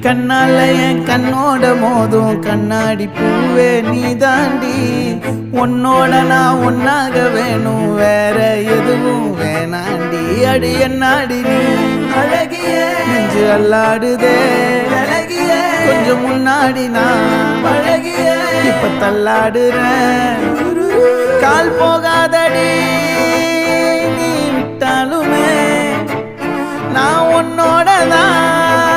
கண்ணால என் கண்ணோட மோதும் கண்ணாடி பூவே நீ தாண்டி உன்னோட நான் ஒன்னாக வேணும் வேற எதுவும் வேணாண்டி அடி என்னாடி நீ அழகிய நெஞ்சு அல்லாடுதே அழகிய கொஞ்சம் முன்னாடி நான் அழகிய இப்ப தள்ளாடுறேன் கால் போகாதடி நீ விட்டாலுமே நான் உன்னோட தான்